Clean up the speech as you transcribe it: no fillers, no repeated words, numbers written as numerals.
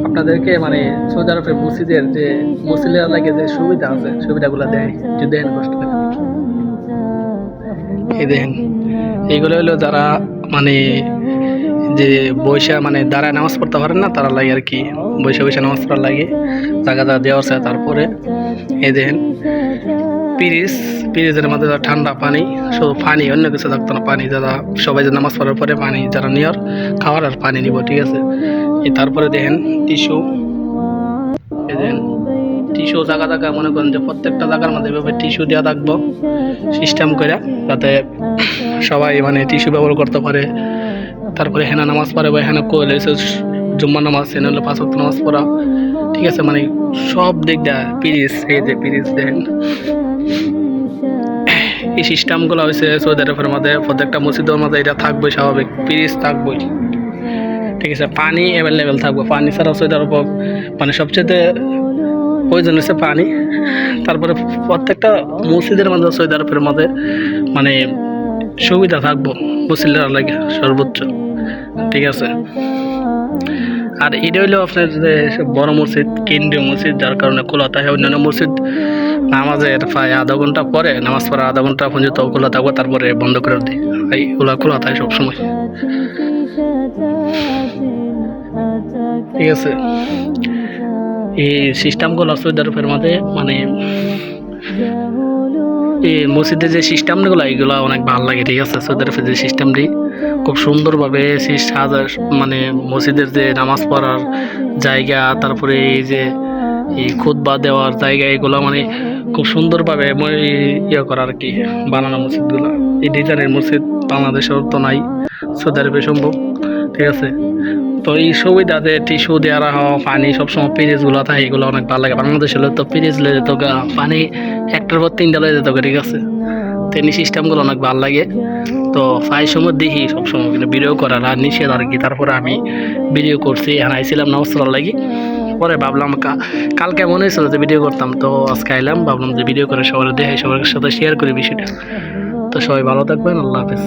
আপনাদেরকে মানে সৌদি আরবের মসজিদের যে মসজিদের লাগে যে সুবিধা আছে সুবিধাগুলো দেয়, যদি দেখেন কষ্ট করে। এই দেখেন, এইগুলো হলো যারা মানে যে বৈশা মানে দাঁড়ায় নামাজ পড়তে পারেন না, তারা লাগে আর কি বৈশা বৈশা নামাজ পড়ার লাগে জায়গা জায়গা দেওয়া আছে। তারপরে এই দেখেন পিরিজের মধ্যে ঠান্ডা পানি, শুধু পানি, অন্য কিছু থাকতো না, পানি যারা সবাই যে নামাজ পড়ার পরে পানি যারা নিয়ার খাওয়ার আর পানি নিব, ঠিক আছে। তারপরে দেখেন টিস্যু, এই দেখেন টিস্যু জায়গা জায়গা মনে করেন যে প্রত্যেকটা জায়গার মধ্যে এভাবে টিস্যু দেওয়া থাকবো সিস্টেম করে, যাতে সবাই মানে টিস্যু ব্যবহার করতে পারে। তারপরে হেনা নামাজ পড়ে বা হেনা কোয়েল জুম্মা নামাজ, হেনা হলো 5 ওয়াক্ত নামাজ পড়া, ঠিক আছে। মানে সব দিক দেয় পিরিজ, এই যে পিরিজ দেখেন। এই সিস্টেমগুলো হয়েছে সৌদি আরবের মধ্যে প্রত্যেকটা মসজিদের মধ্যে এটা থাকবে স্বাভাবিক, পিরিজ থাকবই, ঠিক আছে। পানি অ্যাভেলেবেল থাকবে, পানি ছাড়া সৌদি আরব মানে সবচেয়ে প্রয়োজন হচ্ছে পানি। তারপরে প্রত্যেকটা মসজিদের মধ্যে সৌদি আরবের মধ্যে মানে সুবিধা থাকবো মসজিদের লাগে সর্বোচ্চ, ঠিক আছে। আর এটা হইলো আপনার যে বড় মসজিদ, কেন্দ্রীয় মসজিদ, যার কারণে খোলা থাকে। অন্যান্য মসজিদ নামাজের প্রায় আধা ঘন্টা পরে, নামাজ পড়া আধা ঘন্টা পর্যন্ত খোলা থাকবে, তারপরে বন্ধ করে দিই। এইগুলা খোলা থাকে সবসময়, ঠিক আছে। এই সিস্টেমগুলো সৌদি আরবের মধ্যে মানে এই মসজিদের যে সিস্টেমগুলো এইগুলো অনেক ভালো লাগে, ঠিক আছে। সৌদি আরবের যে সিস্টেমটি খুব সুন্দরভাবে সাজা, মানে মসজিদের যে নামাজ পড়ার জায়গা, তারপরে এই যে এই খুতবা দেওয়ার জায়গা, এগুলো মানে খুব সুন্দরভাবে ইয়ে করা আর কি বানানো মসজিদগুলো। এই ডিজাইনের মসজিদ বাংলাদেশের তো নাই, সৌদি আরবে সম্ভব, ঠিক আছে। তো এই সুবিধাতে টিস্যু দেওয়া হওয়া, পানি সবসময় পিরিজগুলো থাকে, এগুলো অনেক ভালো লাগে। বাংলাদেশ হলে তো পিরিজ লয়ে যেত, পানি একটার পর 3টা লয়ে যেত, ঠিক আছে। তো এই সিস্টেমগুলো অনেক ভালো লাগে। তো প্রায় সময় দেখি সবসময় কিন্তু ভিডিও করার আর নিষেধ আর কি। তারপরে আমি ভিডিও করছি, এখন আইছিলাম নামাজ পড়ার লাগি। পরে ভাবলাম কালকে মনে হয়েছিল যে ভিডিও করতাম, তো আজকে আইলাম, ভাবলাম যে ভিডিও করে সবার দেখে সবার সাথে শেয়ার করি বিষয়টা। তো সবাই ভালো থাকবেন, আল্লাহ হাফেজ।